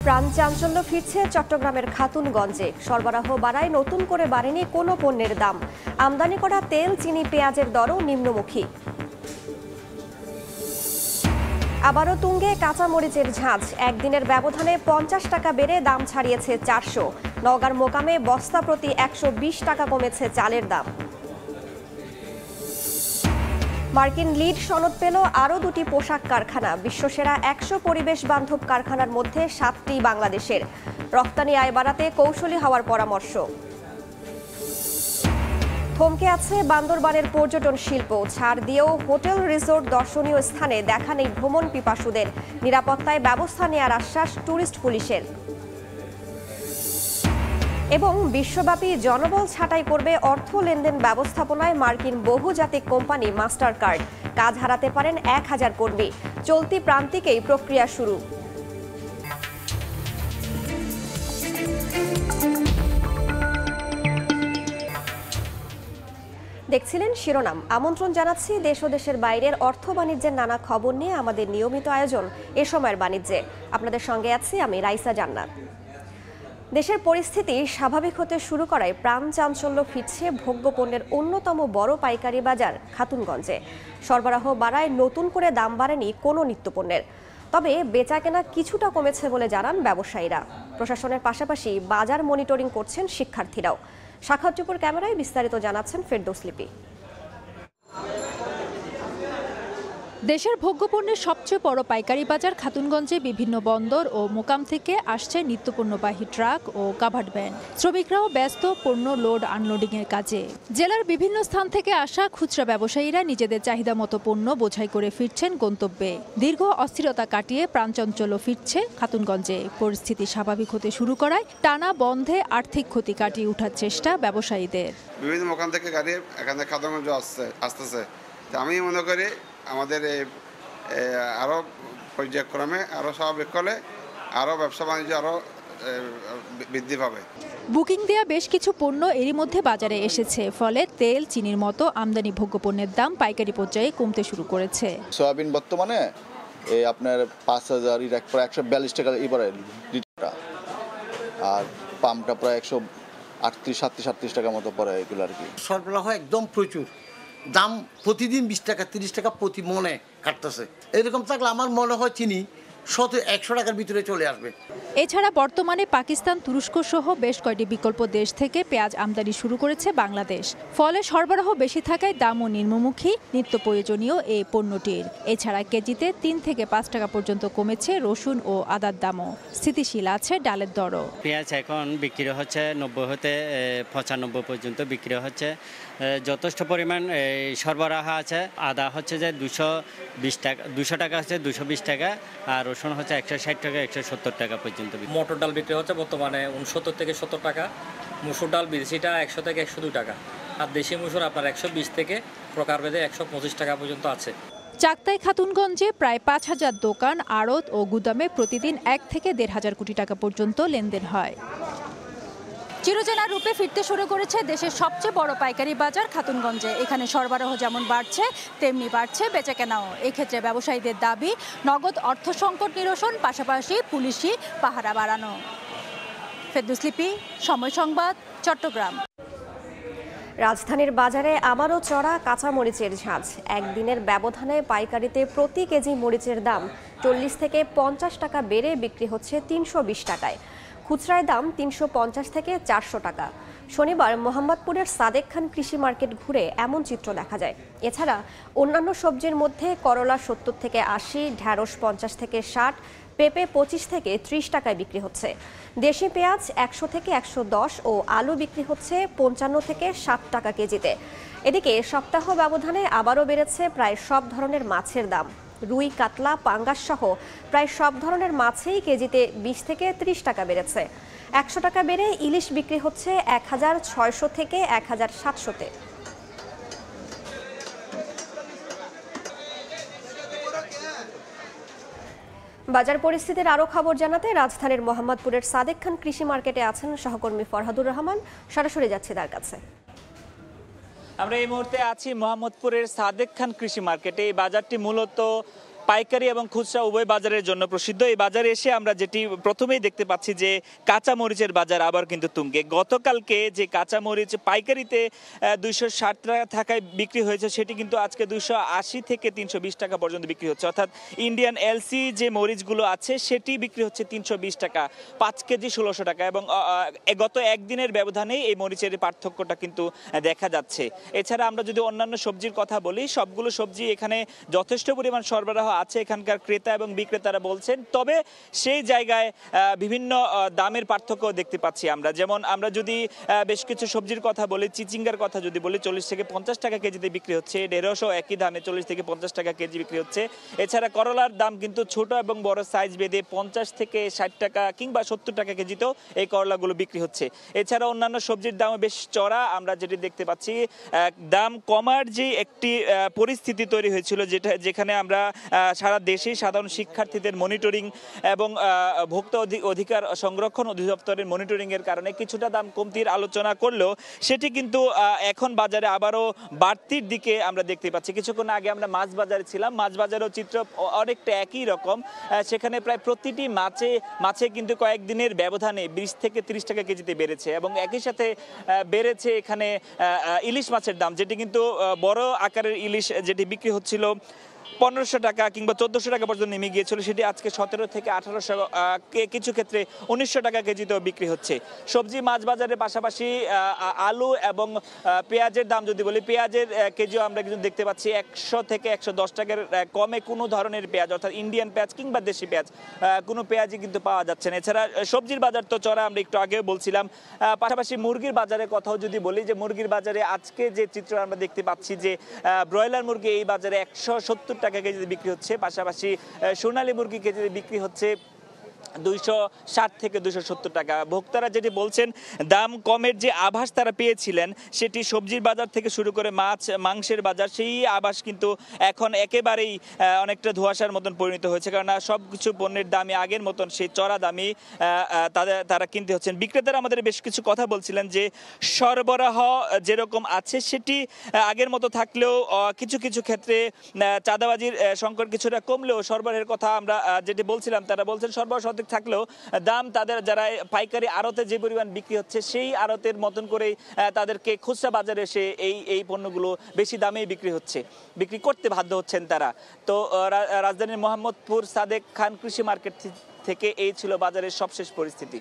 প্রাণ চাঞ্চল্য ফিরছে চট্টগ্রামের খাতুনগঞ্জে। সরবরাহ বাড়ায় নতুন করে বাড়েনি কোনো পণ্যের দাম। আমদানি করা তেল, চিনি, পেঁয়াজের দরও নিম্নমুখী। আবারও তুঙ্গে কাঁচামরিচের ঝাঁজ। একদিনের ব্যবধানে 50 টাকা বেড়ে দাম ছাড়িয়েছে 400। নওগাঁর মোকামে বস্তা প্রতি 120 টাকা কমেছে চালের দাম। মার্কিন লিড সনদ পেল আরও দুটি পোশাক কারখানা। বিশ্বসেরা 100 পরিবেশ বান্ধব কারখানার মধ্যে 7টি বাংলাদেশের। রপ্তানি আয় বাড়াতে কৌশলী হওয়ার পরামর্শ। থমকে আছে বান্দরবানের পর্যটন শিল্প। ছাড় দিয়েও হোটেল, রিসোর্ট, দর্শনীয় স্থানে দেখা নেই ভ্রমণ পিপাসুদের। নিরাপত্তায় ব্যবস্থা নেওয়ার আশ্বাস ট্যুরিস্ট পুলিশের। এবং বিশ্বব্যাপী জনবল ছাঁটাই করবে অর্থ লেনদেন ব্যবস্থাপনায় মার্কিন বহুজাতিক কোম্পানি মাস্টার কার্ড। কাজ হারাতে পারেন 1000 কর্মী। চলতি প্রান্তিকেই প্রক্রিয়া শুরু। দেখছিলেন শিরোনাম। আমন্ত্রণ জানাচ্ছি দেশ ও দেশের বাইরের অর্থ বাণিজ্যের নানা খবর নিয়ে আমাদের নিয়মিত আয়োজন এ সময়ের বাণিজ্যে। আপনাদের সঙ্গে আছি আমি রাইসা জান্নাত। দেশের পরিস্থিতি স্বাভাবিক হতে শুরু করায় প্রাণ চাঞ্চল্য ফিরছে ভোগ্যপণ্যের অন্যতম বড় পাইকারি বাজার খাতুনগঞ্জে। সরবরাহ বাড়ায় নতুন করে দাম বাড়েনি কোনো নিত্যপণ্যের। তবে বেচাকেনা কিছুটা কমেছে বলে জানান ব্যবসায়ীরা। প্রশাসনের পাশাপাশি বাজার মনিটরিং করছেন শিক্ষার্থীরাও। সাক্ষাৎযোগ্য ক্যামেরায় বিস্তারিত জানাচ্ছেন ফেরদৌস লিপি। দেশের ভোগ্যপণ্যের সবচেয়ে বড় পাইকারি বাজার খাতুনগঞ্জে বিভিন্ন বন্দর ও মোকাম থেকে আসছে নিত্যপণ্যবাহী ট্রাক ও কাভার্ড ভ্যান। শ্রমিকরাও ব্যস্ত পণ্য লোড আনলোডিংয়ের কাজে। জেলার বিভিন্ন স্থান থেকে আসা খুচরা ব্যবসায়ীরা নিজেদের চাহিদা মতো পণ্য বোঝাই করে ফিরছেন গন্তব্যে। দীর্ঘ অস্থিরতা কাটিয়ে প্রাণচাঞ্চল্য ফিরছে খাতুনগঞ্জে। পরিস্থিতি স্বাভাবিক হতে শুরু করায় টানা বন্ধে আর্থিক ক্ষতি কাটিয়ে ওঠার চেষ্টা ব্যবসায়ীদের। বিভিন্ন মোকাম থেকে গাড়ি এখানে খাতুনগঞ্জ আসতেছে। আমি মনে করি আমাদের আরও পর্যায়ক্রমে আরও স্বাভাবিক হলে আরও ব্যবসা বাণিজ্য আরও বৃদ্ধি পাবে। বুকিং দেয়া বেশ কিছু পণ্য এরই মধ্যে বাজারে এসেছে। ফলে তেল, চিনির মতো আমদানি ভোগ্যপণ্যের দাম পাইকারি পর্যায়ে কমতে শুরু করেছে। সয়াবিন বর্তমানে আপনার 5000 142 টাকা এবারে লিটারটা, আর পামটা প্রায় 138-37 টাকা মতো পড়ে এগুলো আর কি। সরবরাহ একদম প্রচুর, দাম প্রতিদিন 20 টাকা 30 টাকা প্রতি মনে কাটতেছে। এরকম থাকলে আমার মনে হয় চিনি 100 টাকার ভিতরে চলে আসবে। এছাড়া বর্তমানে পাকিস্তান, তুরস্ক সহ বেশ কয়েকটি বিকল্প দেশ থেকে পেঁয়াজ আমদানি শুরু করেছে বাংলাদেশ। ফলে সরবরাহ বেশি থাকায় দামও নিম্নমুখী নিত্য প্রয়োজনীয় এই পণ্যটির। এছাড়া কেজিতে 3 থেকে 5 টাকা পর্যন্ত কমেছে রসুন ও আদার দামও। স্থিতিশীল আছে ডালের দরও। পেঁয়াজ এখন বিক্রি হচ্ছে 90 হতে 95 পর্যন্ত বিক্রি হচ্ছে। যথেষ্ট পরিমাণ সরবরাহ আছে। আদা হচ্ছে যে 200 টাকা হচ্ছে 220 টাকা, আর রসুন হচ্ছে 160 টাকা 170 টাকা পর্যন্ত। মটর ডাল বিক্রি হচ্ছে বর্তমানে 69 থেকে 70 টাকা। মুসুর ডাল বিদেশিটা 100 থেকে 102 টাকা, আর দেশি মুসুর আপনার 120 থেকে প্রকারভেদে 125 টাকা পর্যন্ত আছে। চাকতাই খাতুনগঞ্জে প্রায় 5000 দোকান, আড়ত ও গুদামে প্রতিদিন 1 থেকে 1.5 কোটি টাকা পর্যন্ত লেনদেন হয়। চিরচেনা রূপে ফিরতে শুরু করেছে দেশের সবচেয়ে বড় পাইকারি বাজার খাতুনগঞ্জে। এখানে সরবরাহ যেমন বাড়ছে তেমনি বাড়ছে বেচাকেনাও। এক্ষেত্রে ব্যবসায়ীদের দাবি নগদ অর্থ সংকট নিরসন, পাশাপাশি পুলিশি পাহারা বাড়ানো। ফেরদৌস লিপি, সময় সংবাদ, চট্টগ্রাম। রাজধানীর বাজারে আবারও চড়া কাঁচামরিচের ঝাঁজ। একদিনের ব্যবধানে পাইকারিতে প্রতি কেজি মরিচের দাম 40 থেকে 50 টাকা বেড়ে বিক্রি হচ্ছে 320 টাকায়। খুচরায় দাম 350 থেকে 400 টাকা। শনিবার মোহাম্মদপুরের সাদেক খান কৃষি মার্কেট ঘুরে এমন চিত্র দেখা যায়। এছাড়া অন্যান্য সবজির মধ্যে করলা 70 থেকে 80, ঢ্যাঁড়স 50 থেকে 60, পেঁপে 25 থেকে 30 টাকায় বিক্রি হচ্ছে। দেশি পেঁয়াজ 100 থেকে 110 ও আলু বিক্রি হচ্ছে 55 থেকে 60 টাকা কেজিতে। এদিকে সপ্তাহ ব্যবধানে আবারও বেড়েছে প্রায় সব ধরনের মাছের দাম। রুই, কাতলা, পাঙ্গাস সহ প্রায় সব ধরনের মাছেই কেজিতে 20 থেকে 30 টাকা বেড়েছে। 100 টাকা বেড়ে ইলিশ বিক্রি হচ্ছে 1600 থেকে 1700-তে। বাজার পরিস্থিতির আরও খবর জানাতে রাজধানীর মোহাম্মদপুরের সাদেক খান কৃষি মার্কেটে আছেন সহকর্মী ফরহাদুর রহমান। সরাসরি যাচ্ছি তার কাছে। আমরা এই মুহূর্তে আছি মোহাম্মদপুরের সাদেক খান কৃষি মার্কেটে। এই বাজারটি মূলত পাইকারি এবং খুচরা উভয় বাজারের জন্য প্রসিদ্ধ। এই বাজারে এসে আমরা যেটি প্রথমেই দেখতে পাচ্ছি যে কাঁচা মরিচের বাজার আবার কিন্তু তুঙ্গে। গতকালকে যে কাঁচা মরিচ পাইকারিতে 260 টাকা থাকায় বিক্রি হয়েছে, সেটি কিন্তু আজকে 280 থেকে 320 টাকা পর্যন্ত বিক্রি হচ্ছে। অর্থাৎ ইন্ডিয়ান এলসি যে মরিচগুলো আছে সেটি বিক্রি হচ্ছে 320 টাকা, 5 কেজি 1600 টাকা। এবং গত একদিনের ব্যবধানেই এই মরিচের পার্থক্যটা কিন্তু দেখা যাচ্ছে। এছাড়া আমরা যদি অন্যান্য সবজির কথা বলি, সবগুলো সবজি এখানে যথেষ্ট পরিমাণ সরবরাহ আছে, এখানকার ক্রেতা এবং বিক্রেতারা বলছেন। তবে সেই জায়গায় বিভিন্ন দামের পার্থক্য দেখতে পাচ্ছি আমরা। যেমন আমরা যদি বেশ কিছু সবজির কথা বলি, চিচিঙ্গার কথা যদি বলি, 40 থেকে 50 টাকা কেজিতে বিক্রি হচ্ছে। ঢেঁড়সও একই দামে 40 থেকে 50 টাকা কেজি বিক্রি হচ্ছে। এছাড়া করলার দাম কিন্তু ছোট এবং বড় সাইজ ভেদে 50 থেকে 60 টাকা কিংবা 70 টাকা কেজিতেও এই করলাগুলো বিক্রি হচ্ছে। এছাড়া অন্যান্য সবজির দাম বেশ চড়া। আমরা যেটি দেখতে পাচ্ছি, দাম কমার যে একটি পরিস্থিতি তৈরি হয়েছিল, যেখানে আমরা সারা দেশে সাধারণ শিক্ষার্থীদের মনিটরিং এবং ভোক্তা অধিকার সংরক্ষণ অধিদপ্তরের মনিটরিং এর কারণে কিছুটা দাম কমতির আলোচনা করলেও সেটি কিন্তু এখন বাজারে আবারও বাড়তির দিকে আমরা দেখতে পাচ্ছি। কিছুক্ষণ আগে আমরা মাছ বাজারে ছিলাম, মাছ বাজারেও চিত্র অনেকটা একই রকম। সেখানে প্রায় প্রতিটি মাছে কিন্তু কয়েকদিনের ব্যবধানে 20 থেকে 30 টাকা কেজিতে বেড়েছে। এবং একই সাথে বেড়েছে এখানে ইলিশ মাছের দাম, যেটি কিন্তু বড় আকারের ইলিশ যেটি বিক্রি হচ্ছিল 1500 টাকা কিংবা 1400 টাকা পর্যন্ত নেমে গিয়েছিল, সেটি আজকে 17 থেকে 1800, কিছু ক্ষেত্রে 1900 টাকা কেজিতেও বিক্রি হচ্ছে। সবজি মাছ বাজারের পাশাপাশি আলু এবং পেঁয়াজের দাম যদি বলি, পেঁয়াজের কেজিও আমরা কিন্তু দেখতে পাচ্ছি 100 থেকে 110 টাকার কমে কোনো ধরনের পেঁয়াজ, অর্থাৎ ইন্ডিয়ান পেঁয়াজ কিংবা দেশি পেঁয়াজ, কোনো পেঁয়াজই কিন্তু পাওয়া যাচ্ছে না। এছাড়া সবজির বাজার তো চড়া, আমরা একটু আগেও বলছিলাম। পাশাপাশি মুরগির বাজারের কথাও যদি বলি, যে মুরগির বাজারে আজকে যে চিত্র আমরা দেখতে পাচ্ছি, যে ব্রয়লার মুরগি এই বাজারে 170 টাকা কেজিতে বিক্রি হচ্ছে। পাশাপাশি সোনালী মুরগি কেজিতে বিক্রি হচ্ছে 260 থেকে 270 টাকা। ভোক্তারা যেটি বলছেন, দাম কমের যে আভাস তারা পেয়েছিলেন, সেটি সবজির বাজার থেকে শুরু করে মাংসের বাজার, সেই আভাস কিন্তু এখন একেবারেই অনেকটা ধোঁয়াশার মতন পরিণত হয়েছে। কারণ সব কিছু পণ্যের দামই আগের মতন সেই চড়া দামি তারা কিনতে হচ্ছেন। বিক্রেতারা আমাদের বেশ কিছু কথা বলছিলেন যে সরবরাহ যেরকম আছে সেটি আগের মতো থাকলেও কিছু কিছু ক্ষেত্রে চাঁদাবাজির সংকট কিছুটা কমলেও সরবরাহের কথা আমরা যেটি বলছিলাম, তারা বলছেন সরবরাহ সঠিক থাকলেও দাম তাদের যারা পাইকারি আড়তে যে পরিমাণ বিক্রি হচ্ছে, সেই আড়তের মতন করেই তাদেরকে খুচরা বাজারে এসে এই পণ্যগুলো বেশি দামেই বিক্রি করতে বাধ্য হচ্ছেন তারা। তো রাজধানীর মোহাম্মদপুর সাদেক খান কৃষি মার্কেট থেকে এই ছিল বাজারের সবশেষ পরিস্থিতি।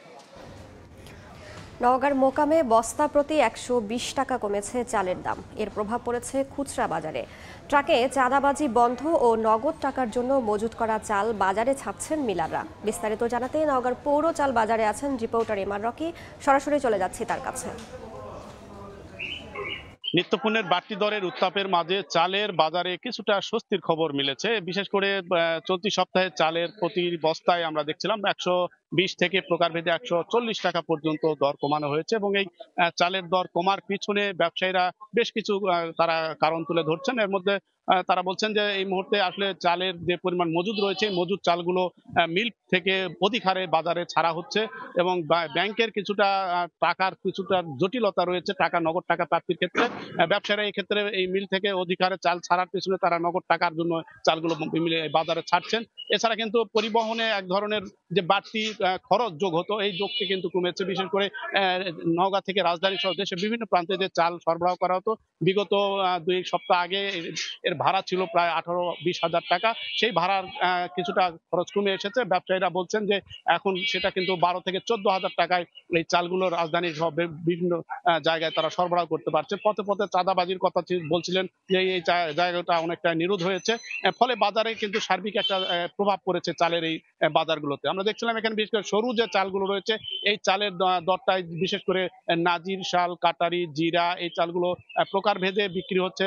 নওগাঁর মোকামে বস্তা প্রতি 120 টাকা কমেছে চালের দাম। এর প্রভাব পড়েছে খুচরা বাজারে। ট্রাকে চাঁদাবাজি বন্ধ ও নগদ টাকার জন্য মজুত করা চাল বাজারে ছাড়ছেন মিলাররা। বিস্তারিত জানাতে নওগাঁর পৌর চাল বাজারে আছেন রিপোর্টার ইমান রকি। সরাসরি চলে যাচ্ছি তার কাছে। নিত্যপণ্যের বাড়তি দরের উত্তাপের মাঝে চালের বাজারে কিছুটা স্বস্তির খবর মিলেছে। বিশেষ করে চলতি সপ্তাহে চালের প্রতি বস্তায় আমরা দেখছিলাম 120 থেকে প্রকারভেদে 140 টাকা পর্যন্ত দর কমানো হয়েছে। এবং এই চালের দর কমার পিছনে ব্যবসায়ীরা বেশ কিছু তারা কারণ তুলে ধরছেন। এর মধ্যে তারা বলছেন যে এই মুহূর্তে আসলে চালের যে পরিমাণ মজুদ রয়েছে, মজুদ চালগুলো মিল থেকে অধিক হারে বাজারে ছাড়া হচ্ছে। এবং ব্যাংকের কিছুটা টাকার কিছুটা জটিলতা রয়েছে, নগদ টাকা প্রাপ্তির ক্ষেত্রে। ব্যবসায়ীরা এই ক্ষেত্রে এই মিল থেকে অধিক হারে চাল ছাড়ার পিছনে তারা নগদ টাকার জন্য চালগুলো বাজারে ছাড়ছেন। এছাড়া কিন্তু পরিবহনে এক ধরনের যে বাড়তি খরচ যোগ হতো, এই যোগটি কিন্তু কমেছে। বিশেষ করে নওগাঁ থেকে রাজধানী সহ দেশের বিভিন্ন প্রান্তে যে চাল সরবরাহ করা হতো, বিগত 2 সপ্তাহ আগে এর ভাড়া ছিল প্রায় 18-20 হাজার টাকা। সেই ভাড়ার কিছুটা খরচ কমে এসেছে। ব্যবসায়ীরা বলছেন যে এখন সেটা কিন্তু 12 থেকে 14 হাজার টাকায় এই চালগুলো রাজধানীর সহ বিভিন্ন জায়গায় তারা সরবরাহ করতে পারছে। পথে পথে চাঁদাবাজির কথা বলছিলেন যে এই জায়গাটা অনেকটা নিরোধ হয়েছে। ফলে বাজারে কিন্তু সার্বিক একটা প্রভাব পড়েছে চালের এই বাজারগুলোতে। আমরা দেখছিলাম এখানে বিশেষ করে সরু যে চালগুলো রয়েছে, এই চালের দরটাই বিশেষ করে নাজির শাল, কাটারি, জিরা, এই চালগুলো প্রকারভেদে বিক্রি হচ্ছে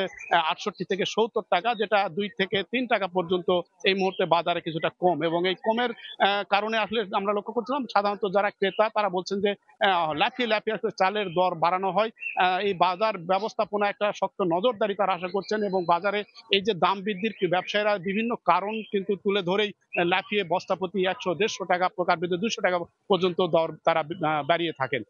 68 থেকে 70 টাকা, যেটা 2 থেকে 3 টাকা পর্যন্ত এই মুহূর্তে বাজারে কিছুটা কম। এবং এই কমের কারণে আসলে আমরা লক্ষ্য করছিলাম সাধারণত যারা ক্রেতা তারা বলছেন যে লাফিয়ে চালের দর বাড়ানো হয়। এই বাজার ব্যবস্থাপনা একটা শক্ত নজরদারি তারা আশা করছেন। এবং বাজারে এই যে দাম বৃদ্ধির ব্যবসায়ীরা বিভিন্ন কারণ কিন্তু তুলে ধরেই লাফিয়ে বস্তা প্রতি 100-150 টাকা, প্রকারভেদে 200 টাকা পর্যন্ত দর তারা বাড়িয়ে থাকেন।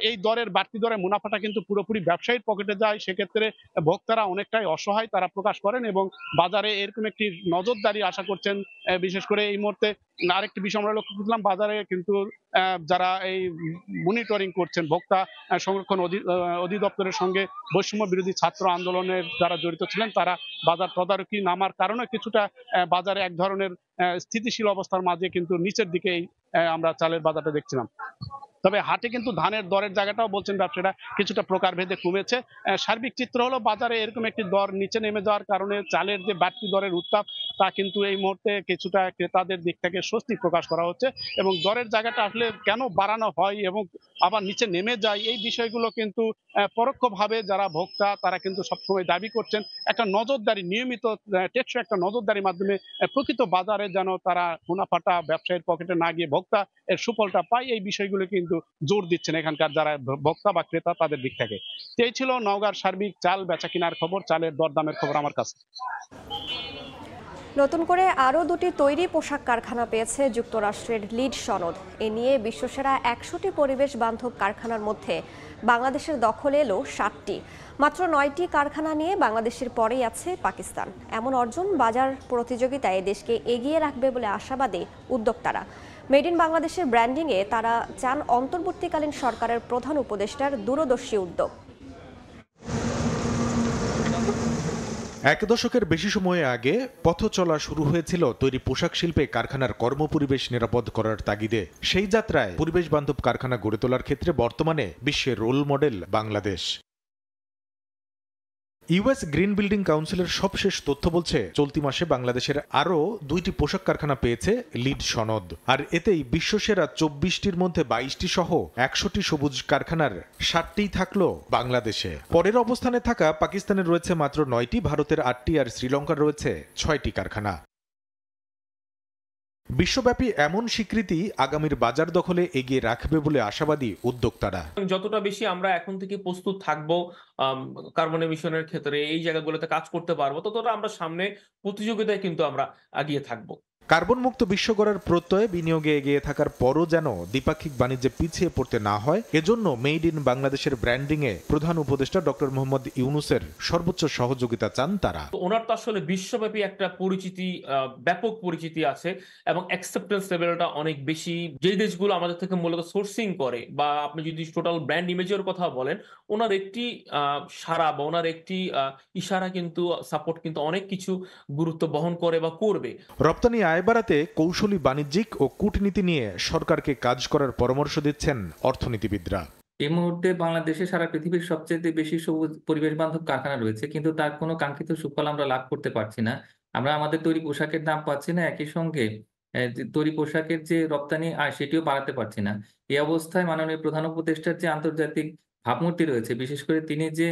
এই বাড়তি দরে মুনাফাটা কিন্তু পুরোপুরি ব্যবসায়ীর পকেটে যায়। সেক্ষেত্রে ভোক্তারা অনেকটাই অসহায় তারা প্রকাশ করেন। করেন এবং বাজারে এরকম একটি নজরদারি আশা করছেন। বিশেষ করে এই মুহূর্তে আরেকটি বিষয় আমরা লক্ষ্য করলাম, বাজারে কিন্তু যারা এই মনিটরিং করছেন ভোক্তা সংরক্ষণ অধিদপ্তরের সঙ্গে বৈষম্য বিরোধী ছাত্র আন্দোলনের যারা জড়িত ছিলেন তারা বাজার তদারকি নামার কারণে কিছুটা বাজারে এক ধরনের স্থিতিশীল অবস্থার মাঝে কিন্তু নিচের দিকেই আমরা চালের বাজারটা দেখছিলাম। তবে হাটে কিন্তু ধানের দরের জায়গাটাও বলছেন ব্যবসায়ীরা কিছুটা প্রকারভেদে কমেছে। সার্বিক চিত্র হলো বাজারে এরকম একটি দর নিচে নেমে যাওয়ার কারণে চালের যে বাড়তি দরের উত্তাপ তা কিন্তু এই মুহূর্তে কিছুটা ক্রেতাদের দিক থেকে স্বস্তি প্রকাশ করা হচ্ছে এবং দরের জায়গাটা আসলে কেন বাড়ানো হয় এবং আবার নিচে নেমে যায় এই বিষয়গুলো কিন্তু পরোক্ষভাবে যারা ভোক্তা তারা কিন্তু সবসময় দাবি করছেন একটা নজরদারি, নিয়মিত টেকসই একটা নজরদারির মাধ্যমে প্রকৃত বাজারে যেন তারা মুনাফাটা ব্যবসায়ীর পকেটে না গিয়ে ভোক্তা এর সুফলটা পায়, এই বিষয়গুলো কিন্তু জোর দিচ্ছেন এখানকার যারা ভোক্তা বা ক্রেতা তাদের দিক থেকে। এই ছিল নওগাঁর সার্বিক চাল বেচা কেনার খবর, চালের দরদামের খবর আমার কাছে। নতুন করে আরও 2টি তৈরি পোশাক কারখানা পেয়েছে যুক্তরাষ্ট্রের লিড সনদ। এ নিয়ে বিশ্বসেরা 100টি পরিবেশ বান্ধব কারখানার মধ্যে বাংলাদেশের দখলে এলো 7টি। মাত্র 9টি কারখানা নিয়ে বাংলাদেশের পরেই আছে পাকিস্তান। এমন অর্জন বাজার প্রতিযোগিতায় দেশকে এগিয়ে রাখবে বলে আশাবাদী উদ্যোক্তারা। মেড ইন বাংলাদেশের ব্র্যান্ডিংয়ে তারা চান অন্তর্বর্তীকালীন সরকারের প্রধান উপদেষ্টার দূরদর্শী উদ্যোগ। এক দশকের বেশি সময় আগে পথ চলা শুরু হয়েছিল তৈরি পোশাক শিল্পে কারখানার কর্মপরিবেশ নিরাপদ করার তাগিদে। সেই যাত্রায় পরিবেশ বান্ধব কারখানা গড়ে তোলার ক্ষেত্রে বর্তমানে বিশ্বের role model Bangladesh. US green building কাউন্সিলের সবশেষ তথ্য বলছে চলতি মাসে বাংলাদেশের আরও 2টি পোশাক কারখানা পেয়েছে লিড সনদ। আর এতেই বিশ্বসেরা 24টির মধ্যে 22টি সহ 100টি সবুজ কারখানার 7টিই থাকলো বাংলাদেশে। পরের অবস্থানে থাকা পাকিস্তানের রয়েছে মাত্র 9টি, ভারতের 8টি আর শ্রীলঙ্কার রয়েছে 6টি কারখানা। বিশ্বব্যাপী এমন স্বীকৃতি আগামীর বাজার দখলে এগিয়ে রাখবে বলে আশাবাদী উদ্যোক্তারা। যতটা বেশি আমরা এখন থেকে প্রস্তুত থাকবো কার্বন এমিশনের ক্ষেত্রে, এই জায়গাগুলোতে কাজ করতে পারবো, ততটা আমরা সামনে প্রতিযোগিতায় কিন্তু আমরা এগিয়ে থাকবো। কার্বন মুক্ত বিশ্ব গড়ার প্রত্যয়ে বিনিয়োগে এগিয়ে থাকার পরও যেন দ্বিপাক্ষিক বাণিজ্যে পিছিয়ে পড়তে না হয়, এজন্য মেড ইন বাংলাদেশের ব্র্যান্ডিংয়ে প্রধান উপদেষ্টা ডক্টর মোহাম্মদ ইউনূসের সর্বোচ্চ সহযোগিতা চান তারা। ওনার তো আসলে বিশ্বব্যাপী একটা পরিচিতি, ব্যাপক পরিচিতি আছে এবং অ্যাকসেপ্টেন্স লেভেলটা অনেক বেশি। যে দেশগুলো আমাদের থেকে মূলত সোর্সিং করে বা আপনি যদি টোটাল ব্র্যান্ড ইমেজের কথা বলেন, ওনার একটি সারা বা ওনার একটি ইশারা কিন্তু সাপোর্ট কিন্তু অনেক কিছু গুরুত্ব বহন করে বা করবে। রপ্তানি আয় বাড়াতে কৌশলী বাণিজ্যিক ও কূটনীতি নিয়ে সরকারকে কাজ করার পরামর্শ দিচ্ছেন অর্থনীতিবিদরা। এই মুহূর্তে বাংলাদেশে সারা পৃথিবীর সবচেয়ে বেশি সবুজ পরিবেশ বান্ধব কারখানা রয়েছে, কিন্তু তার কোনো কাঙ্ক্ষিত সুফল আমরা লাভ করতে পারছি না। আমরা আমাদের তৈরি পোশাকের দাম পাচ্ছি না, একই সঙ্গে তৈরি পোশাকের যে রপ্তানি আয় সেটিও বাড়াতে পারছি না। এই অবস্থায় মাননীয় প্রধান উপদেষ্টার যে আন্তর্জাতিক ভাবমূর্তি রয়েছে, বিশেষ করে তিনি যে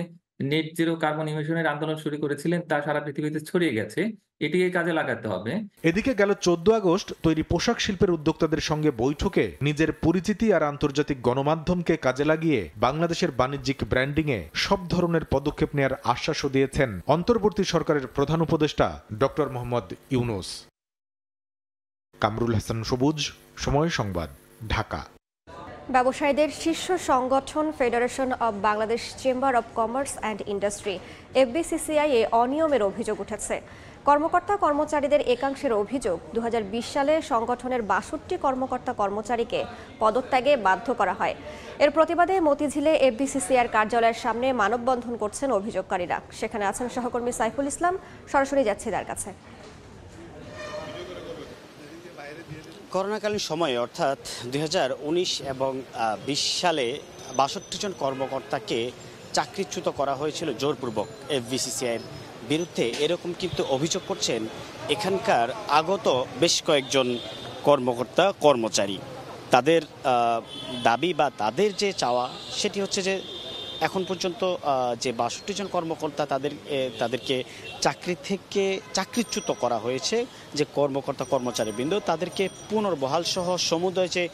নেট জিরো কার্বন ইমিশনের আন্দোলন শুরু করেছিলেন তা সারা পৃথিবীতে ছড়িয়ে গেছে, এটিকে কাজে লাগাতে হবে। এদিকে গেল 14 আগস্ট তৈরি পোশাক শিল্পের উদ্যোক্তাদের সঙ্গে বৈঠকে নিজের পরিচিতি আর আন্তর্জাতিক গণমাধ্যমকে কাজে লাগিয়ে বাংলাদেশের বাণিজ্যিক ব্র্যান্ডিংয়ে সব ধরনের পদক্ষেপ নেওয়ার আশ্বাসও দিয়েছেন অন্তর্বর্তী সরকারের প্রধান উপদেষ্টা ডক্টর মোহাম্মদ ইউনূস। কামরুল হাসান সবুজ, সময় সংবাদ, ঢাকা। ব্যবসায়ীদের শীর্ষ সংগঠন federation of Bangladesh chamber of commerce and industry FBCCI এ অনিয়মের অভিযোগ উঠেছে। কর্মকর্তা কর্মচারীদের একাংশের অভিযোগ 2020 সালে সংগঠনের 62 কর্মকর্তা কর্মচারীকে পদত্যাগে বাধ্য করা হয়। এর প্রতিবাদে মতিঝিলে FBCCIর কার্যালয়ের সামনে মানববন্ধন করছেন অভিযোগকারীরা। সেখানে আছেন সহকর্মী সাইফুল ইসলাম, সরাসরি যাচ্ছি তার কাছে। করোনাকালীন সময়ে অর্থাৎ 2019 এবং 20 সালে 62 জন কর্মকর্তাকে চাকরিচ্যুত করা হয়েছিল জোরপূর্বক FBCCIর বিরুদ্ধে, এরকম কিন্তু অভিযোগ করছেন এখানকার আগত বেশ কয়েকজন কর্মকর্তা কর্মচারী। তাদের দাবি বা তাদের যে চাওয়া সেটি হচ্ছে যে এখন পর্যন্ত যে 62 জন কর্মকর্তা তাদেরকে চাকরি থেকে চাকরিচ্যুত করা হয়েছে, যে কর্মকর্তা কর্মচারীবৃন্দ তাদেরকে পুনর্বহাল সহ সমুদয় যে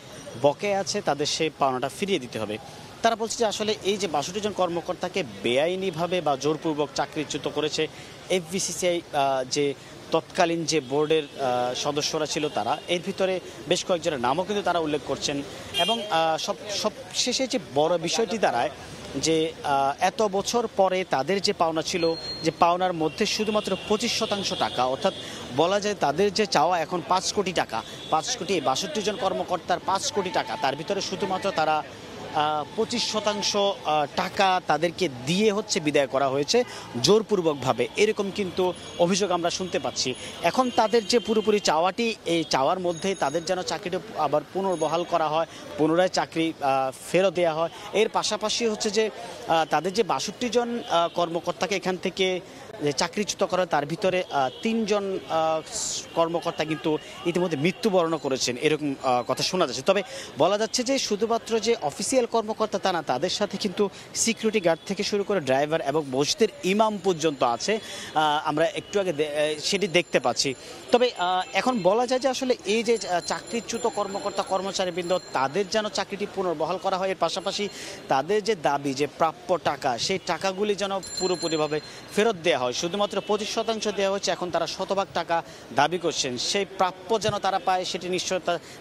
বকেয়া আছে তাদের সেই পাওনাটা ফিরিয়ে দিতে হবে। তারা বলছে যে আসলে এই যে 62 জন কর্মকর্তাকে বেআইনিভাবে বা জোরপূর্বক চাকরিচ্যুত করেছে FBCCI, যে তৎকালীন যে বোর্ডের সদস্যরা ছিল তারা, এর ভিতরে বেশ কয়েকজনের নামও কিন্তু তারা উল্লেখ করছেন। এবং সব শেষে যে বড় বিষয়টি দাঁড়ায় যে এত বছর পরে তাদের যে পাওনা ছিল, যে পাওনার মধ্যে শুধুমাত্র 25% টাকা, অর্থাৎ বলা যায় তাদের যে চাওয়া এখন 5 কোটি টাকা, 5,62 জন কর্মকর্তার 5 কোটি টাকা, তার ভিতরে শুধুমাত্র তারা 25% টাকা তাদেরকে দিয়ে হচ্ছে বিদায় করা হয়েছে জোরপূর্বকভাবে, এরকম কিন্তু অভিযোগ আমরা শুনতে পাচ্ছি। এখন তাদের যে পুরোপুরি চাওয়াটি, এই চাওয়ার মধ্যে তাদের যেন চাকরিটা আবার পুনর্বহাল করা হয়, পুনরায় চাকরি ফেরত দেওয়া হয়। এর পাশাপাশি হচ্ছে যে তাদের যে 62 জন কর্মকর্তাকে এখান থেকে চাকরিচ্যুত করা, তার ভিতরে 3 জন কর্মকর্তা কিন্তু ইতিমধ্যে মৃত্যুবরণ করেছেন, এরকম কথা শোনা যাচ্ছে। তবে বলা যাচ্ছে যে শুধুমাত্র যে অফিসিয়াল কর্মকর্তা তা না, তাদের সাথে কিন্তু সিকিউরিটি গার্ড থেকে শুরু করে ড্রাইভার এবং মসজিদের ইমাম পর্যন্ত আছে, আমরা একটু আগে সেটি দেখতে পাচ্ছি। তবে এখন বলা যায় যে আসলে এই যে চাকরিচ্যুত কর্মকর্তা কর্মচারীবৃন্দ, তাদের যেন চাকরিটি পুনর্বহাল করা হয়, এর পাশাপাশি তাদের যে দাবি, যে প্রাপ্য টাকা, সেই টাকাগুলি যেন পুরোপুরিভাবে ফেরত দেওয়া হয়। শুধুমাত্র 25% দেওয়া হচ্ছে, এখন তারা শতভাগ টাকা দাবি করছেন, সেই প্রাপ্য যেন তারা পায় সেটি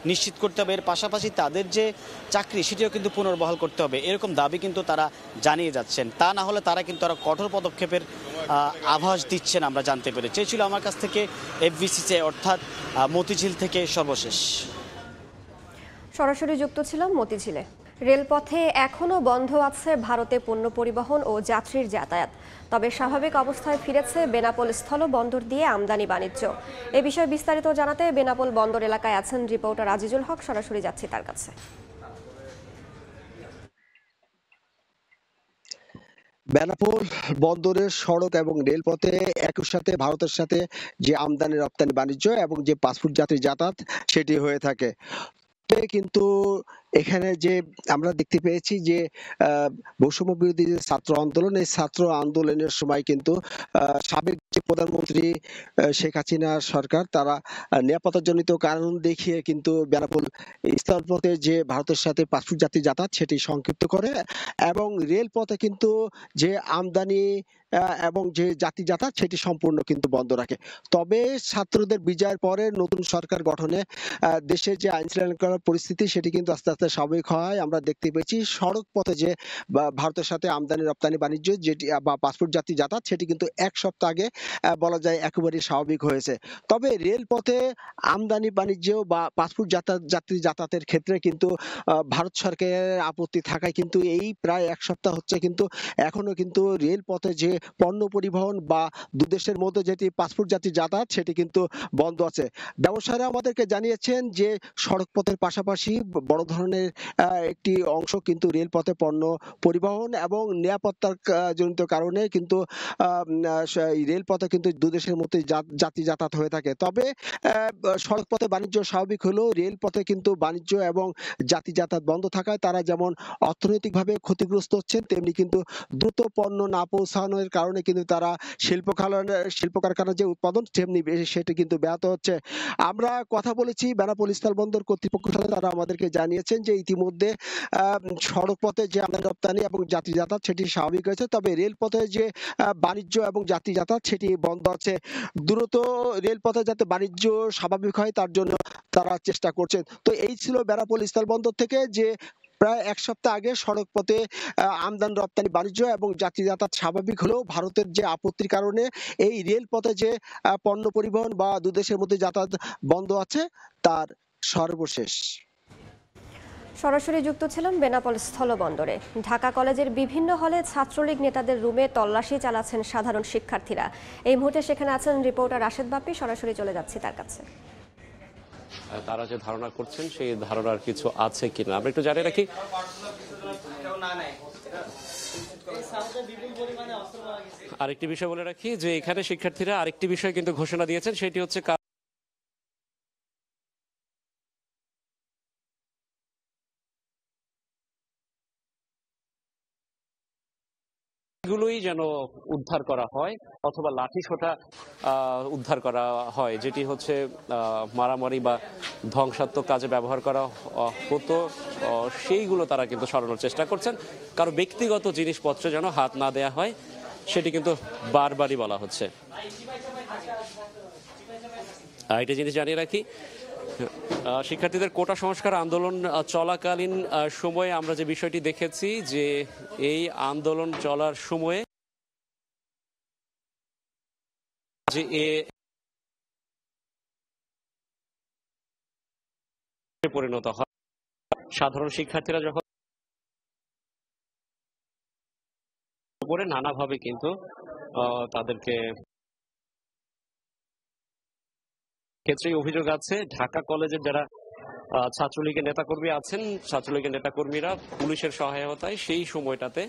নিশ্চিত করতে হবে। এর পাশাপাশি তাদের যে চাকরি সেটিও কিন্তু পুনর্বহাল করতে হবে, এরকম দাবি কিন্তু তারা জানিয়ে যাচ্ছেন। তা না হলে তারা কিন্তু আরও কঠোর পদক্ষেপের আভাস দিচ্ছেন, আমরা জানতে পেরেছি। এই ছিল আমার কাছ থেকে এফবিসিসিআই অর্থাৎ মতিঝিল থেকে সর্বশেষ। সরাসরি যুক্ত ছিলাম মতিঝিলে। রেলপথে এখনও বন্ধ আছে ভারতে পণ্য পরিবহন ও যাত্রীর যাতায়াত, তবে স্বাভাবিক অবস্থায় ফিরেছে বেনাপোল স্থলবন্দর দিয়ে আমদানি বাণিজ্য। এ বিষয়ে বিস্তারিত জানাতে বেনাপোল বন্দর এলাকায় আছেন রিপোর্টার আজিজুল হক, সরাসরি যাচ্ছি তার কাছে। বেনাপোল বন্দরের সড়ক এবং রেলপথে একই সাথে ভারতের সাথে যে আমদানি রপ্তানি বাণিজ্য এবং যে পাসপোর্ট যাত্রী যাতায়াত সেটি হয়ে থাকে। কিন্তু এখানে যে আমরা দেখতে পেয়েছি যে বৈষম্য বিরোধী যে ছাত্র আন্দোলন, এই ছাত্র আন্দোলনের সময় কিন্তু সাবেক যে প্রধানমন্ত্রী শেখ হাসিনা সরকার, তারা নিরাপত্তাজনিত কারণ দেখিয়ে কিন্তু বেনাপোল স্থলপথে যে ভারতের সাথে পাসপোর্ট যাত্রী যাতায়াত সেটি সংক্ষিপ্ত করে এবং রেলপথে কিন্তু যে আমদানি এবং যে যাত্রী যাতায়াত সেটি সম্পূর্ণ কিন্তু বন্ধ রাখে। তবে ছাত্রদের বিজয়ের পরে নতুন সরকার গঠনে দেশের যে আইন শৃঙ্খলা পরিস্থিতি সেটি কিন্তু আস্তে আস্তে স্বাভাবিক হয়। আমরা দেখতে পেয়েছি সড়ক পথে যে ভারতের সাথে আমদানি রপ্তানি বাণিজ্য যেটি বা পাসপোর্ট যাত্রী যাতায়াত সেটি কিন্তু এক সপ্তাহ আগে বলা যায় একেবারেই স্বাভাবিক হয়েছে। তবে রেলপথে আমদানি বাণিজ্য বা পাসপোর্ট যাত্রী যাতায়াতের ক্ষেত্রে কিন্তু ভারত সরকারের আপত্তি থাকায় কিন্তু এই প্রায় এক সপ্তাহ হচ্ছে কিন্তু এখনো কিন্তু রেলপথে যে পণ্য পরিবহন বা দুদেশের মধ্যে যেটি পাসপোর্ট যাত্রী যাতায়াত সেটি কিন্তু বন্ধ আছে। ব্যবসায়ীরা আমাদেরকে জানিয়েছেন যে সড়ক পথের পাশাপাশি বড় ধরনের একটি অংশ কিন্তু রেলপথে পণ্য পরিবহন এবং নিরাপত্তার জনিত কারণে কিন্তু রেলপথে কিন্তু দুদেশের মধ্যে যাত্রী যাতায়াত হয়ে থাকে। তবে সড়ক পথে বাণিজ্য স্বাভাবিক হলেও রেলপথে কিন্তু বাণিজ্য এবং যাত্রী যাতায়াত বন্ধ থাকায় তারা যেমন অর্থনৈতিকভাবে ক্ষতিগ্রস্ত হচ্ছেন, তেমনি কিন্তু দ্রুত পণ্য না পৌঁছানোর কারণে কিন্তু তারা শিল্প কারখানার যে উৎপাদন তেমনি সেটি কিন্তু ব্যাহত হচ্ছে। আমরা কথা বলেছি বেনাপোল স্থলবন্দর কর্তৃপক্ষের সাথে, তারা আমাদেরকে জানিয়েছেন যে ইতিমধ্যে সড়ক পথে যে আমদানি রপ্তানি এবং যাত্রী যাতায়াত সেটি স্বাভাবিক হয়েছে, তবে রেলপথে যে বাণিজ্য এবং যাত্রী যাতায়াত সেটি বন্ধ আছে। দ্রুত রেলপথে যাতে বাণিজ্য স্বাভাবিক হয় তার জন্য তারা চেষ্টা করছেন। তো এই ছিল বেনাপোল স্থলবন্দর থেকে যে প্রায় এক সপ্তাহ আগে সড়ক পথে আমদানি রপ্তানি বাণিজ্য এবং যাত্রী যাতায়াত স্বাভাবিক হলেও ভারতের যে আপত্তির কারণে এই রেলপথে যে পণ্য পরিবহন বা দুদেশের মধ্যে যাতায়াত বন্ধ আছে তার সর্বশেষ। সরাসরি যুক্ত ছিলাম বেনাপোল স্থলবন্দরে। ঢাকা কলেজের বিভিন্ন হলে ছাত্রলীগ নেতাদের রুমে তল্লাশি চালাচ্ছেন সাধারণ শিক্ষার্থীরা। এই মুহূর্তে সেখানে আছেন রিপোর্টার রাশেদ বাপ্পি, সরাসরি চলে যাচ্ছি তার কাছে। তারা যে ধারণা করছেন সেই ধারণার কিছু আছে কিনা আমরা একটু জানিয়ে রাখি। আরেকটি বিষয় বলে রাখি যে এখানে শিক্ষার্থীরা আরেকটি বিষয় কিন্তু ঘোষণা দিয়েছেন, সেটি হচ্ছে গুলোই যেন উদ্ধার করা হয় অথবা লাঠি সোঁটা উদ্ধার করা হয়, যেটি হচ্ছে মারামারি বা ধ্বংসাত্মক কাজে ব্যবহার করা হতো, সেইগুলো তারা কিন্তু সরানোর চেষ্টা করছেন। কারো ব্যক্তিগত জিনিসপত্রে যেন হাত না দেয়া হয় সেটি কিন্তু বারবারই বলা হচ্ছে। একটা জিনিস জানিয়ে রাখি শিক্ষার্থীদের কোটা সংস্কার আন্দোলন চলাকালীন সময়ে আমরা যে বিষয়টি দেখেছি যে এই আন্দোলন চলার সময়ে যে পরিণত হয় সাধারণ শিক্ষার্থীরা যখন উপরে নানাভাবে কিন্তু তাদেরকে ক্ষেত্রে অভিযোগ আছে ঢাকা কলেজের যারা ছাত্রলীগের নেতাকর্মী আছেন ছাত্রলীগের নেতাকর্মীরা পুলিশের সহায়তায় সেই সময়টাতে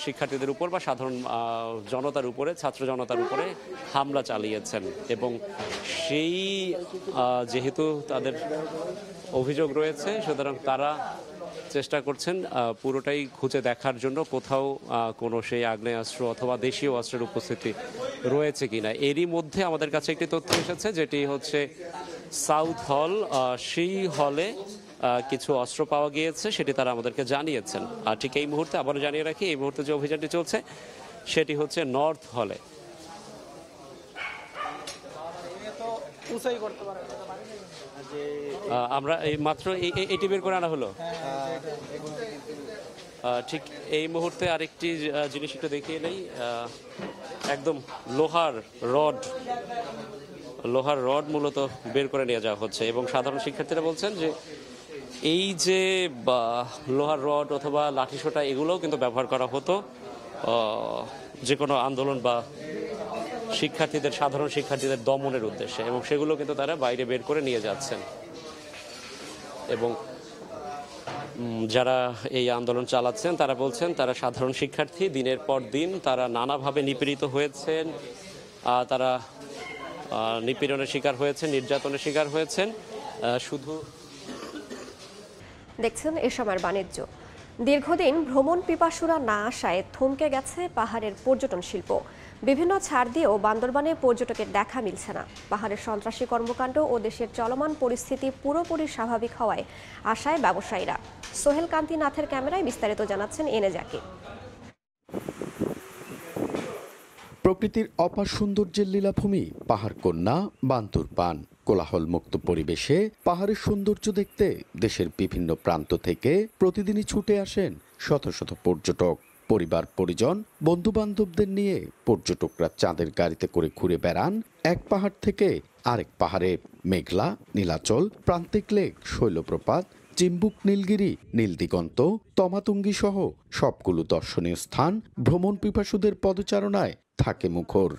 শিক্ষার্থীদের উপর বা সাধারণ জনতার উপরে ছাত্র জনতার উপরে হামলা চালিয়েছেন এবং সেই যেহেতু তাদের অভিযোগ রয়েছে সুতরাং তারা চেষ্টা করছেন পুরোটাই খুঁজে দেখার জন্য কোথাও কোনো সেই আগ্নেয়াস্ত্র অথবা দেশীয় অস্ত্রের উপস্থিতি রয়েছে কিনা। এরই মধ্যে আমাদের কাছে একটি তথ্য এসেছে যেটি হচ্ছে সাউথ হল, সেই হলে কিছু অস্ত্র পাওয়া গিয়েছে সেটি তারা আমাদেরকে জানিয়েছেন। আর ঠিক এই মুহূর্তে আবারও জানিয়ে রাখি এই মুহূর্তে যে অভিযানটি চলছে সেটি হচ্ছে নর্থ হলে। আমরা এই মাত্র এটি বের করে আনা হলো। ঠিক এই মুহূর্তে আরেকটি জিনিস একটু দেখিয়ে নেই, একদম লোহার রড মূলত বের করে নিয়ে যাওয়া হচ্ছে এবং সাধারণ শিক্ষার্থীরা বলছেন যে এই যে লোহার রড অথবা লাঠিসোঁটা এগুলোও কিন্তু ব্যবহার করা হতো যে কোনো আন্দোলন বা সাধারণ শিক্ষার্থীদের দমনের উদ্দেশ্যে এবং সেগুলো কিন্তু তারা বাইরে বের করে নিয়ে যাচ্ছেন এবং যারা এই আন্দোলন চালাচ্ছেন তারা বলছেন তারা সাধারণ শিক্ষার্থী, দিনের পর দিন তারা নানাভাবে নিপীড়িত হয়েছেন, তারা নিপীড়নের শিকার হয়েছেন, নির্যাতনের শিকার হয়েছেন। শুধু দেখছেন এ সময়ের বাণিজ্য। দীর্ঘদিন ভ্রমণ পিপাসুরা না আসায় থমকে গেছে পাহাড়ের পর্যটন শিল্প। বিভিন্ন ছাড় দিয়েও বান্দরবানে পর্যটকের দেখা মিলছে না। পাহাড়ের সন্ত্রাসী কর্মকাণ্ড ও দেশের চলমান পরিস্থিতি পুরোপুরি স্বাভাবিক হওয়ায় আশায় ব্যবসায়ীরা। সোহেল কান্তি নাথের ক্যামেরায় বিস্তারিত জানাচ্ছেন এনে জাকি। প্রকৃতির অপার সৌন্দর্যের লীলাভূমি পাহাড়কন্যা বান্দরবান। কোলাহল মুক্ত পরিবেশে পাহাড়ের সৌন্দর্য দেখতে দেশের বিভিন্ন প্রান্ত থেকে প্রতিদিনই ছুটে আসেন শত শত পর্যটক। পরিবার পরিজন বন্ধু বান্ধবদের নিয়ে পর্যটকরা চাঁদের গাড়িতে করে ঘুরে বেড়ান এক পাহাড় থেকে আরেক পাহাড়ে। মেঘলা, নীলাচল, প্রান্তিক লেক, শৈলপ্রপাত, চিম্বুক, নীলগিরি, নীলদিগন্ত, তমাতুঙ্গি সহ সবগুলো দর্শনীয় স্থান ভ্রমণ পিপাসুদের পদচারণায় থাকে মুখর।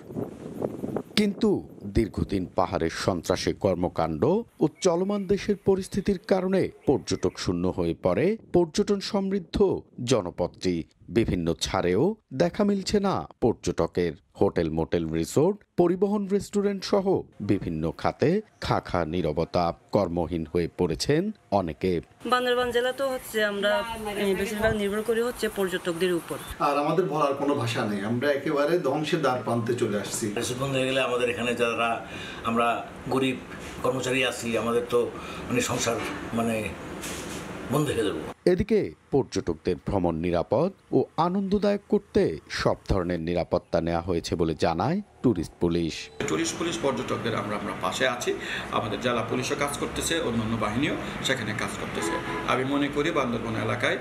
কিন্তু দীর্ঘদিন পাহাড়ের সন্ত্রাসী কর্মকাণ্ড ও চলমান দেশের পরিস্থিতির কারণে পর্যটক শূন্য হয়ে পড়ে পর্যটন সমৃদ্ধ জনপদটি। বিভিন্ন ছাড়েও দেখা মিলছে না পর্যটকের। হোটেল, মোটেল, রিসোর্ট, পরিবহন, রেস্টুরেন্ট সহ বিভিন্ন খাতে খা নীরবতা। কর্মহীন হয়ে পড়েছেন অনেকে। বান্দরবান জেলা তো হচ্ছে আমরা বেশিরভাগ নির্ভর করি হচ্ছে পর্যটকদের উপর। আর আমাদের বলার কোনো ভাষা নেই, আমরা একেবারে ধ্বংসের দ্বার প্রান্তে চলে আসছি। বন্ধ হয়ে গেলে আমাদের এখানে যারা আমরা গরিব কর্মচারী আছি আমাদের তো সংসার বন্ধ হয়ে যাবে। এদিকে পর্যটকদের ভ্রমণ নিরাপদ ও আনন্দদায়ক করতে সব ধরনের নিরাপত্তা নেওয়া হয়েছে বলে জানায় ট্যুরিস্ট পুলিশ। পর্যটকদের আমরা পাশে আছি, আমাদের জেলা পুলিশও কাজ করতেছে, অন্যান্য বাহিনীও সেখানে কাজ করতেছে। আমি মনে করি বান্দরবান এলাকায়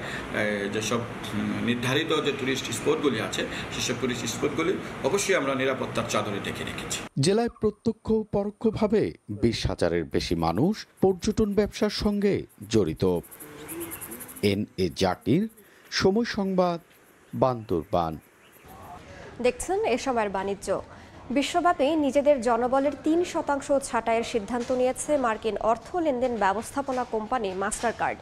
যেসব নির্ধারিত যে টুরিস্ট স্পটগুলি আছে সেসব টুরিস্ট স্পটগুলি অবশ্যই আমরা নিরাপত্তার চাদরে ঢেকে রেখেছি। জেলায় প্রত্যক্ষ ও পরোক্ষভাবে 20,000-এর বেশি মানুষ পর্যটন ব্যবসার সঙ্গে জড়িত। এনএ জাকির, সময় সংবাদ, বান্দরবান। দেখছেন এ সময়ের বাণিজ্য। বিশ্বব্যাপী নিজেদের জনবলের 3% ছাঁটাইয়ের সিদ্ধান্ত নিয়েছে মার্কিন অর্থ লেনদেন ব্যবস্থাপনা কোম্পানি মাস্টারকার্ড।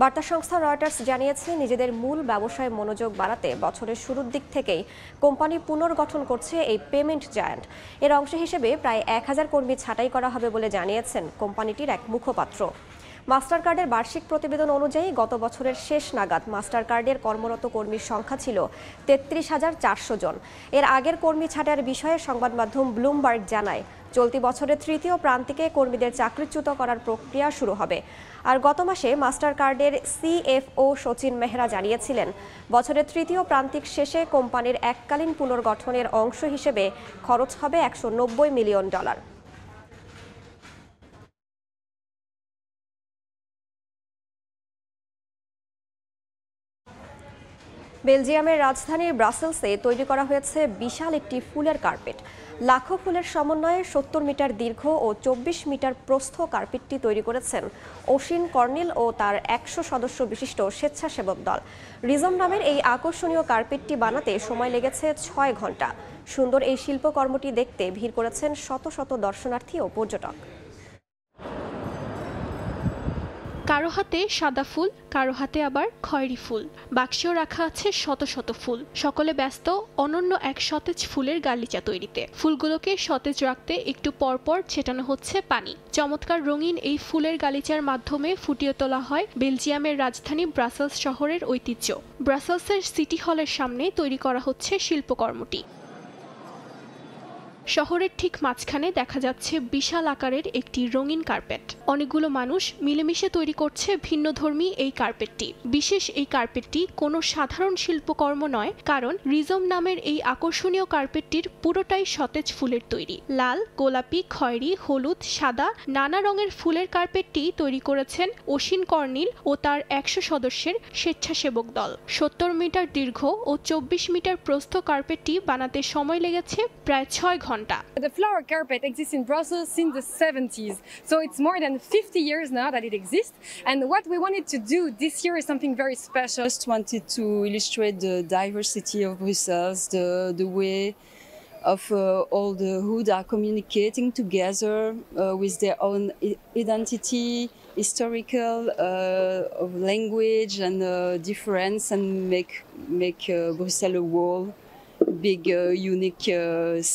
বার্তা সংস্থা রয়টার্স জানিয়েছে নিজেদের মূল ব্যবসায় মনোযোগ বাড়াতে বছরের শুরুর দিক থেকেই কোম্পানি পুনর্গঠন করছে এই পেমেন্ট জায়ান্ট। এর অংশ হিসেবে প্রায় 1000 কর্মী ছাঁটাই করা হবে বলে জানিয়েছেন কোম্পানিটির এক মুখপাত্র। মাস্টারকার্ডের বার্ষিক প্রতিবেদন অনুযায়ী গত বছরের শেষ নাগাদ মাস্টারকার্ডের কর্মরত কর্মীর সংখ্যা ছিল 33,400 জন। এর আগের কর্মী ছাঁটাইয়ের বিষয়ে সংবাদ মাধ্যম ব্লুমবার্গ জানায় চলতি বছরের তৃতীয় প্রান্তিকে কর্মীদের চাকরিচ্যুত করার প্রক্রিয়া শুরু হবে। আর গত মাসে মাস্টারকার্ডের সিএফও সচিন মেহরা জানিয়েছিলেন বছরের তৃতীয় প্রান্তিক শেষে কোম্পানির এককালীন পুনর্গঠনের অংশ হিসেবে খরচ হবে $190 মিলিয়ন। বেলজিয়ামের রাজধানী ব্রাসেলসে তৈরি করা হয়েছে বিশাল একটি ফুলের কার্পেট। লাখো ফুলের সমন্বয়ে 70 মিটার দীর্ঘ ও 24 মিটার প্রস্থ কার্পেটটি তৈরি করেছেন ওশিন কর্নিল ও তার 100 সদস্য বিশিষ্ট স্বেচ্ছাসেবক দল। রিজম নামের এই আকর্ষণীয় কার্পেটটি বানাতে সময় লেগেছে 6 ঘন্টা। সুন্দর এই শিল্পকর্মটি দেখতে ভিড় করেছেন শত শত দর্শনার্থী ও পর্যটক। কারো হাতে সাদা ফুল, কারো হাতে আবার খয়েরি ফুল, বাক্সেও রাখা আছে শত শত ফুল। সকলে ব্যস্ত অনন্য এক সতেজ ফুলের গালিচা তৈরিতে। ফুলগুলোকে সতেজ রাখতে একটু পরপর ছেটানো হচ্ছে পানি। চমৎকার রঙিন এই ফুলের গালিচার মাধ্যমে ফুটিয়ে তোলা হয় বেলজিয়ামের রাজধানী ব্রাসেলস শহরের ঐতিহ্য। ব্রাসেলসের সিটি হলের সামনে তৈরি করা হচ্ছে শিল্পকর্মটি। শহরের ঠিক মাঝখানে দেখা যাচ্ছে বিশাল আকারের একটি রঙিন কার্পেট। অনেকগুলো মানুষ মিলেমিশে তৈরি করছে ভিন্নধর্মী এই কার্পেটটি। বিশেষ এই কার্পেটটি কোনো সাধারণ শিল্পকর্ম নয়, কারণ রিজম নামের এই আকর্ষণীয় কার্পেটটির পুরোটাই সতেজ ফুলের তৈরি। লাল, গোলাপি, খয়েরি, হলুদ, সাদা নানা রঙের ফুলের কার্পেটটি তৈরি করেছেন ওশিন কর্নিল ও তার 100 সদস্যের স্বেচ্ছাসেবক দল। 70 মিটার দীর্ঘ ও 24 মিটার প্রস্থ কার্পেটটি বানাতে সময় লেগেছে প্রায় 6 ঘন্টা। The flower carpet exists in Brussels since the 70s, so it's more than 50 years now that it exists. And what we wanted to do this year is something very special. Just wanted to illustrate the diversity of Brussels, the way of all the Hood are communicating together with their own identity, historical of language and difference, and make Brussels a whole big unique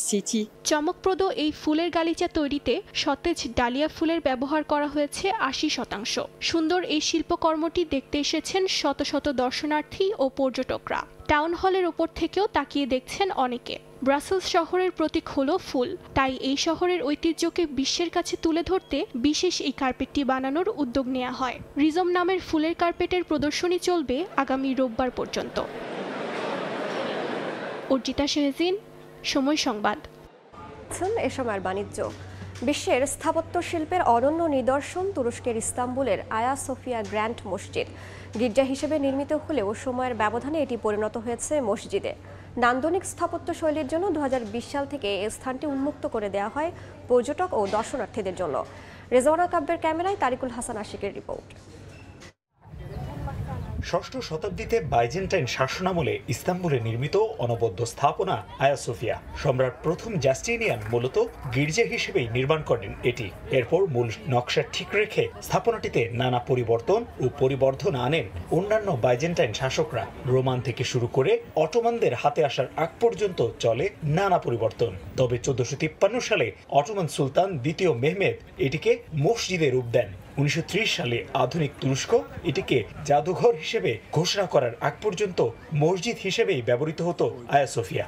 city. চমকপ্রদ এই ফুলের গালিচা তৈরিতে সতেজ dahlia ফুলের ব্যবহার করা হয়েছে 80%। সুন্দর এই শিল্পকর্মটি দেখতে এসেছেন শত শত দর্শনার্থী ও পর্যটকরা। টাউন হলের উপর থেকেও তাকিয়ে দেখছেন অনেকে। ব্রাসেলস শহরের প্রতীক হলো ফুল, তাই এই শহরের ঐতিহ্যকে বিশ্বের কাছে তুলে ধরতে বিশেষ এই কার্পেটটি বানানোর উদ্যোগ নেওয়া হয়। রিজম নামের ফুলের কার্পেটের প্রদর্শনী চলবে আগামী রোববার পর্যন্ত। অর্জিতা শেহজিন, সময় সংবাদ। এ সময়ের বাণিজ্য। বিশ্বের স্থাপত্য শিল্পের অনন্য নিদর্শন তুরস্কের ইস্তাম্বুলের আয়া সোফিয়া গ্র্যান্ড মসজিদ। গির্জা হিসেবে নির্মিত হলেও সময়ের ব্যবধানে এটি পরিণত হয়েছে মসজিদে। নান্দনিক স্থাপত্য শৈলীর জন্য 2020 সাল থেকে এই স্থানটি উন্মুক্ত করে দেওয়া হয় পর্যটক ও দর্শনার্থীদের জন্য। রেজওয়ানা কাব্যের ক্যামেরায় তারিকুল হাসান আশিকের রিপোর্ট। ষষ্ঠ শতাব্দীতে বাইজেন্টাইন শাসনামলে ইস্তাম্বুলে নির্মিত অনবদ্য স্থাপনা আয়া সোফিয়া। সম্রাট প্রথম জাস্টিনিয়ান মূলত গির্জা হিসেবেই নির্মাণ করেন এটি। এরপর মূল নকশা ঠিক রেখে স্থাপনাটিতে নানা পরিবর্তন ও পরিবর্ধন আনেন অন্যান্য বাইজেন্টাইন শাসকরা। রোমান থেকে শুরু করে অটোমানদের হাতে আসার আগ পর্যন্ত চলে নানা পরিবর্তন। তবে 1453 সালে অটোমান সুলতান দ্বিতীয় মেহমেদ এটিকে মসজিদে রূপ দেন। 1930 সালে আধুনিক তুরস্ক এটিকে জাদুঘর হিসেবে ঘোষণা করার আগ পর্যন্ত মসজিদ হিসেবেই ব্যবহৃত হতো আয়া সোফিয়া।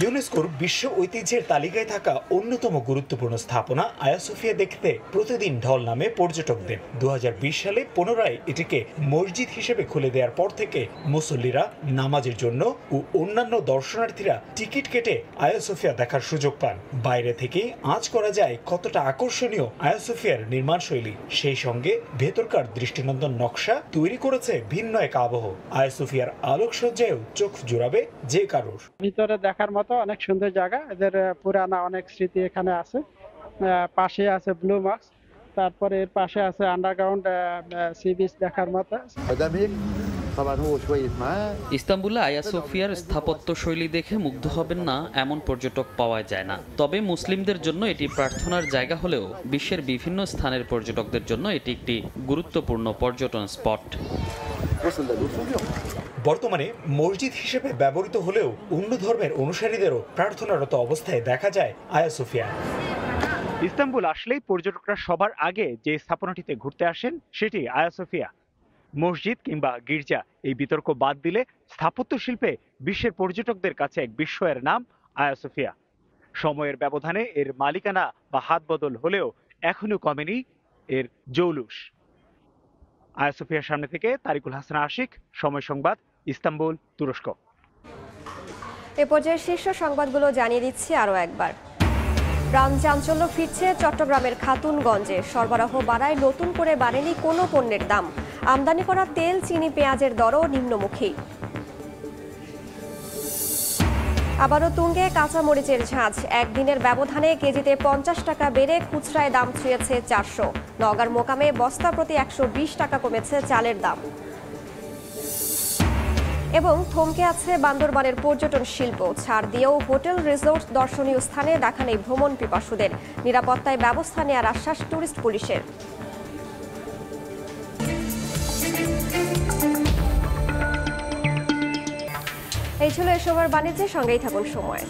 ইউনেস্কোর বিশ্ব ঐতিহ্যের তালিকায় থাকা অন্যতম গুরুত্বপূর্ণ স্থাপনা আয়া সোফিয়া দেখতে প্রতিদিন ঢল নামে পর্যটকদের। 2020 সালে পুনরায় এটিকে মসজিদ হিসেবে খুলে দেওয়ার পর থেকে মুসল্লিরা নামাজের জন্য ও অন্যান্য দর্শনার্থীরা টিকিট কেটে আয়া সোফিয়া দেখার সুযোগ পান। বাইরে থেকে আঁচ করা যায় কতটা আকর্ষণীয় আয়া সোফিয়ার নির্মাণ শৈলী। সেই সঙ্গে ভেতরকার দৃষ্টিনন্দন নকশা তৈরি করেছে ভিন্ন এক আবহ। আয়া সোফিয়ার আলোকসজ্জায়ও চোখ জোড়াবে যে কারোর। ভিতরে দেখার মতো অনেক সুন্দর জায়গা, এদের পুরানা অনেক স্মৃতি এখানে আছে। পাশে আছে ব্লু মার্কস, তারপরে এর পাশে আছে আন্ডারগ্রাউন্ড সি বিচ দেখার মতো। ইস্তাম্বুলে আয়া সোফিয়ার স্থাপত্য শৈলী দেখে মুগ্ধ হবেন না এমন পর্যটক পাওয়া যায় না। তবে মুসলিমদের জন্য এটি প্রার্থনার জায়গা হলেও বিশ্বের বিভিন্ন স্থানের পর্যটকদের জন্য এটি একটি গুরুত্বপূর্ণ পর্যটন স্পট। বর্তমানে মসজিদ হিসেবে ব্যবহৃত হলেও অন্য ধর্মের অনুসারীদেরও প্রার্থনারত অবস্থায় দেখা যায় আয়া সোফিয়া। ইস্তাম্বুল আসলেই পর্যটকরা সবার আগে যে স্থাপনাটিতে ঘুরতে আসেন সেটি আয়া সোফিয়া। মসজিদ কিংবা গির্জা এই বিতর্ক বাদ দিলে স্থাপত্য শিল্পে বিশ্বের পর্যটকদের কাছে এক বিস্ময়ের নাম আয়া সোফিয়া। সময়ের ব্যবধানে এর মালিকানা বা হাত বদল হলেও এখনো কমেনি এর জৌলুস। আয়া সোফিয়ার সামনে থেকে তারিকুল হাসান আশিক, সময় সংবাদ, ইস্তাম্বুল, তুরস্ক। এ পর্যায়ে শীর্ষ সংবাদগুলো জানিয়ে দিচ্ছি আরও একবার। প্রাণ চাঞ্চল্য ফিরছে চট্টগ্রামের খাতুনগঞ্জে। সরবরাহ বাড়ায় নতুন করে বাড়েনি কোনো পণ্যের দাম। আমদানি করা তেল, চিনি, পেঁয়াজের দরও নিম্নমুখী। আবারও তুঙ্গে কাঁচামরিচের ঝাঁজ। একদিনের ব্যবধানে কেজিতে 50 টাকা বেড়ে খুচরায় দাম ছুঁয়েছে 400। নওগাঁর মোকামে বস্তা প্রতি 120 টাকা কমেছে চালের দাম। এবং থমকে আছে বান্দরবানের পর্যটন শিল্প। ছাড় দিয়েও হোটেল, রিসোর্ট, দর্শনীয় স্থানে দেখা নেই ভ্রমণ পিপাসুদের। নিরাপত্তায় ব্যবস্থা নেওয়ার আশ্বাস টুরিস্ট পুলিশের। এই ছিল এসবের বাণিজ্যের সঙ্গেই থাকুন সময়।